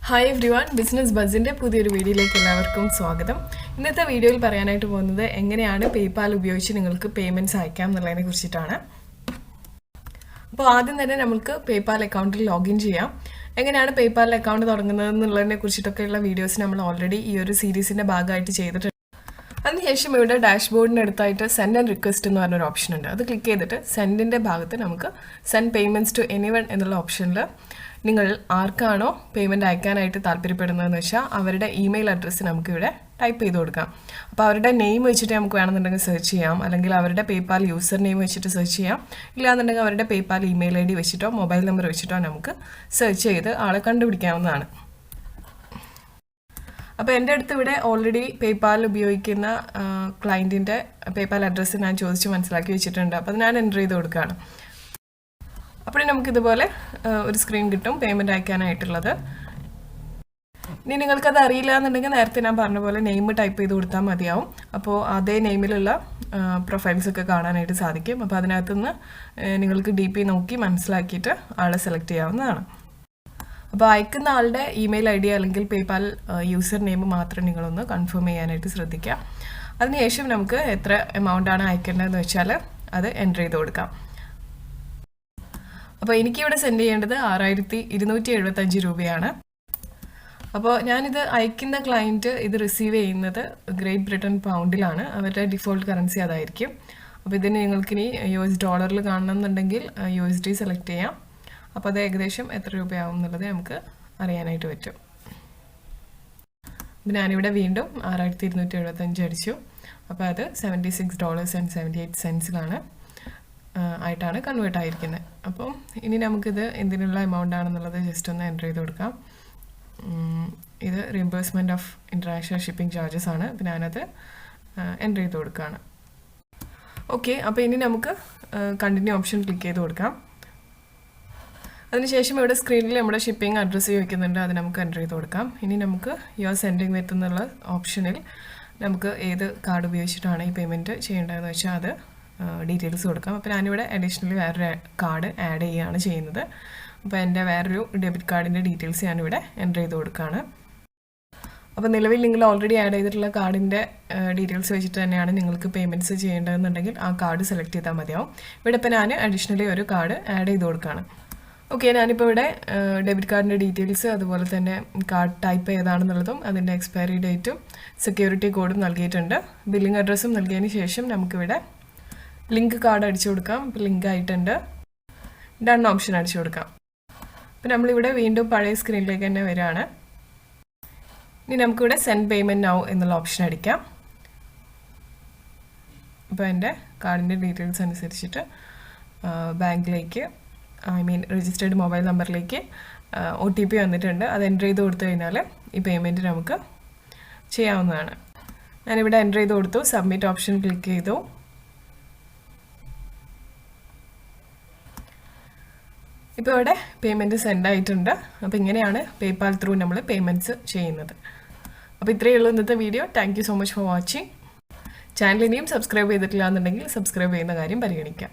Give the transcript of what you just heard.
Hi everyone, Business Buzzന്റെ പുതിയൊരു വീഡിയോയിലേക്ക് എല്ലാവർക്കും സ്വാഗതം. ഇന്നത്തെ വീഡിയോയിൽ പറയാനായിട്ട് പോകുന്നത് എങ്ങനെയാണ് PayPal ഉപയോഗിച്ച് നിങ്ങൾക്ക് പേയ്മെന്റ്സ് അയക്കാം എന്നുള്ളതിനെ കുറിച്ചിട്ടാണ്. അപ്പോൾ ആദ്യം തന്നെ നമുക്ക് PayPal അക്കൗണ്ടിൽ ലോഗിൻ ചെയ്യാം. എങ്ങനെയാണ് PayPal അക്കൗണ്ട് തുടങ്ങുന്നത് എന്നുള്ളതിനെ കുറിച്ചിട്ടൊക്കെയുള്ള വീഡിയോസ് നമ്മൾ ഓൾറെഡി ഈ ഒരു സീരീസിന്റെ ഭാഗമായിട്ട് ചെയ്തിട്ടുണ്ട്. അതിനുശേഷം ഇവിടെ ഡാഷ്ബോർഡിന് അടുത്തായിട്ട് സെൻഡ് ആൻഡ് റിക്വസ്റ്റ് എന്ന് പറഞ്ഞൊരു ഓപ്ഷൻ ഉണ്ട്. അത് ക്ലിക്ക് ചെയ്തിട്ട് സെൻഡിൻ്റെ ഭാഗത്ത് നമുക്ക് സെൻഡ് പേയ്മെൻറ്റ്സ് ടു എനിവൺ എന്നുള്ള ഓപ്ഷനിൽ നിങ്ങൾ ആർക്കാണോ പേയ്മെൻറ്റ് അയക്കാനായിട്ട് താല്പര്യപ്പെടുന്നതെന്ന് വെച്ചാൽ അവരുടെ ഇമെയിൽ അഡ്രസ്സ് നമുക്കിവിടെ ടൈപ്പ് ചെയ്ത് കൊടുക്കാം. അപ്പോൾ അവരുടെ നെയിം വെച്ചിട്ട് നമുക്ക് വേണമെന്നുണ്ടെങ്കിൽ സെർച്ച് ചെയ്യാം, അല്ലെങ്കിൽ അവരുടെ PayPal യൂസർ നെയിം വെച്ചിട്ട് സെർച്ച് ചെയ്യാം, ഇല്ലാന്നുണ്ടെങ്കിൽ അവരുടെ PayPal ഇമെയിൽ ID വെച്ചിട്ടോ മൊബൈൽ നമ്പർ വെച്ചിട്ടോ നമുക്ക് സെർച്ച് ചെയ്ത് ആളെ കണ്ടുപിടിക്കാവുന്നതാണ്. അപ്പോൾ എൻ്റെ അടുത്ത് ഇവിടെ ഓൾറെഡി PayPal ഉപയോഗിക്കുന്ന ക്ലയൻറ്റിൻ്റെ PayPal അഡ്രസ്സ് ഞാൻ ചോദിച്ച് മനസ്സിലാക്കി വെച്ചിട്ടുണ്ട്. അപ്പോൾ അത് ഞാൻ എൻ്റർ ചെയ്ത് കൊടുക്കുകയാണ്. അപ്പോൾ നമുക്കിതുപോലെ ഒരു സ്ക്രീൻ കിട്ടും പേയ്മെൻറ്റ് അയക്കാനായിട്ടുള്ളത്. ഇനി നിങ്ങൾക്കത് അറിയില്ല എന്നുണ്ടെങ്കിൽ നേരത്തെ ഞാൻ പറഞ്ഞ പോലെ നെയിം ടൈപ്പ് ചെയ്ത് കൊടുത്താൽ മതിയാവും. അപ്പോൾ അതേ നെയിമിലുള്ള പ്രൊഫൈൽസൊക്കെ കാണാനായിട്ട് സാധിക്കും. അപ്പോൾ അതിനകത്തുനിന്ന് നിങ്ങൾക്ക് DP നോക്കി മനസ്സിലാക്കിയിട്ട് ആളെ സെലക്ട് ചെയ്യാവുന്നതാണ്. അപ്പോൾ അയക്കുന്ന ആളുടെ ഇമെയിൽ ID അല്ലെങ്കിൽ PayPal യൂസർ നെയിം മാത്രം നിങ്ങളൊന്ന് കൺഫേം ചെയ്യാനായിട്ട് ശ്രദ്ധിക്കുക. അതിനുശേഷം നമുക്ക് എത്ര എമൗണ്ടാണ് അയക്കേണ്ടതെന്ന് വെച്ചാൽ അത് എൻ്റർ ചെയ്ത് കൊടുക്കാം. അപ്പോൾ എനിക്കിവിടെ സെൻഡ് ചെയ്യേണ്ടത് 6275 രൂപയാണ്. അപ്പോൾ ഞാനിത് അയക്കുന്ന ക്ലയൻറ്റ് ഇത് റിസീവ് ചെയ്യുന്നത് ഗ്രേറ്റ് ബ്രിട്ടൻ പൗണ്ടിലാണ്. അവരുടെ ഡിഫോൾട്ട് കറൻസി അതായിരിക്കും. അപ്പോൾ ഇതിന് നിങ്ങൾക്കിനി $ഡോളറിൽ കാണണമെന്നുണ്ടെങ്കിൽ USD സെലക്ട് ചെയ്യാം. അപ്പോൾ അത് ഏകദേശം എത്ര രൂപയാവും എന്നുള്ളത് നമുക്ക് അറിയാനായിട്ട് പറ്റും. അപ്പോൾ ഞാനിവിടെ വീണ്ടും 6275 അടിച്ചു. അപ്പോൾ അത് $76.78 ആയിട്ടാണ് കൺവേർട്ട് ആയിരിക്കുന്നത്. അപ്പം ഇനി നമുക്കിത് എന്തിനുള്ള എമൗണ്ട് ആണെന്നുള്ളത് ജസ്റ്റ് ഒന്ന് എൻ്റർ ചെയ്ത് കൊടുക്കാം. ഇത് റീംബേഴ്സ്മെൻറ്റ് ഓഫ് ഇൻ്റർനാഷണൽ ഷിപ്പിംഗ് ചാർജസ് ആണ്. അപ്പോൾ ഞാനത് എൻ്റർ ചെയ്ത് കൊടുക്കുകയാണ്. ഓക്കെ, അപ്പോൾ ഇനി നമുക്ക് കണ്ടിന്യൂ ഓപ്ഷൻ ക്ലിക്ക് ചെയ്ത് കൊടുക്കാം. അതിനുശേഷം ഇവിടെ സ്ക്രീനിൽ നമ്മുടെ ഷിപ്പിംഗ് അഡ്രസ്സ് ചോദിക്കുന്നുണ്ട്, അത് നമുക്ക് എൻ്റർ ചെയ്ത് കൊടുക്കാം. ഇനി നമുക്ക് യു ആർ സെൻഡിങ് വിത്ത് എന്നുള്ള ഓപ്ഷനിൽ നമുക്ക് ഏത് കാർഡ് ഉപയോഗിച്ചിട്ടാണ് ഈ പേയ്മെൻറ്റ് ചെയ്യേണ്ടതെന്ന് വെച്ചാൽ അത് ഡീറ്റെയിൽസ് കൊടുക്കാം. അപ്പോൾ ഞാനിവിടെ അഡീഷണലി വേറൊരു കാർഡ് ആഡ് ചെയ്യുകയാണ് ചെയ്യുന്നത്. അപ്പോൾ എൻ്റെ വേറൊരു ഡെബിറ്റ് കാർഡിൻ്റെ ഡീറ്റെയിൽസ് ഞാനിവിടെ എൻ്റർ ചെയ്ത് കൊടുക്കുകയാണ്. അപ്പോൾ നിലവിൽ നിങ്ങൾ ഓൾറെഡി ആഡ് ചെയ്തിട്ടുള്ള കാർഡിൻ്റെ ഡീറ്റെയിൽസ് വെച്ചിട്ട് തന്നെയാണ് നിങ്ങൾക്ക് പേയ്മെൻറ്റ്സ് ചെയ്യേണ്ടതെന്നുണ്ടെങ്കിൽ ആ കാർഡ് സെലക്ട് ചെയ്താൽ മതിയാവും. ഇവിടെ ഇപ്പോൾ ഞാൻ അഡീഷണലി ഒരു കാർഡ് ആഡ് ചെയ്ത് കൊടുക്കുകയാണ്. ഓക്കെ, ഞാനിപ്പോൾ ഇവിടെ ഡെബിറ്റ് കാർഡിൻ്റെ ഡീറ്റെയിൽസ് അതുപോലെ തന്നെ കാർഡ് ടൈപ്പ് ഏതാണെന്നുള്ളതും അതിൻ്റെ എക്സ്പയറി ഡേറ്റും സെക്യൂരിറ്റി കോഡും നൽകിയിട്ടുണ്ട്. ബില്ലിംഗ് അഡ്രസ്സും നൽകിയതിന് ശേഷം നമുക്കിവിടെ ലിങ്ക് കാർഡ് അടിച്ചു കൊടുക്കാം. ഇപ്പോൾ ലിങ്ക് ആയിട്ടുണ്ട്. ഡൺ ഓപ്ഷൻ അടിച്ചു കൊടുക്കാം. അപ്പോൾ നമ്മളിവിടെ വീണ്ടും പഴയ സ്ക്രീനിലേക്ക് തന്നെ വരികയാണ്. ഇനി നമുക്കിവിടെ സെൻഡ് പേയ്മെൻറ്റ് നൗ എന്നുള്ള ഓപ്ഷൻ അടിക്കാം. ഇപ്പോൾ എൻ്റെ കാർഡിൻ്റെ ഡീറ്റെയിൽസ് അനുസരിച്ചിട്ട് ബാങ്കിലേക്ക് രജിസ്റ്റേർഡ് മൊബൈൽ നമ്പറിലേക്ക് OTP വന്നിട്ടുണ്ട്. അത് എൻ്റർ ചെയ്ത് കൊടുത്തു കഴിഞ്ഞാൽ ഈ പേയ്മെൻറ്റ് നമുക്ക് ചെയ്യാവുന്നതാണ്. ഞാനിവിടെ എൻ്റർ ചെയ്ത് കൊടുത്തു. സബ്മിറ്റ് ഓപ്ഷൻ ക്ലിക്ക് ചെയ്തു. ഇപ്പോൾ ഇവിടെ പേയ്മെൻറ്റ് സെൻഡ് ആയിട്ടുണ്ട്. അപ്പോൾ ഇങ്ങനെയാണ് PayPal ത്രൂ നമ്മൾ പേയ്മെൻറ്റ്സ് ചെയ്യുന്നത്. അപ്പോൾ ഇത്രയേ ഉള്ളൂ ഇന്നത്തെ video. Thank you so much for watching. Channel ഇനിയും സബ്സ്ക്രൈബ് ചെയ്തിട്ടില്ല എന്നുണ്ടെങ്കിൽ സബ്സ്ക്രൈബ് ചെയ്യുന്ന കാര്യം പരിഗണിക്കാം.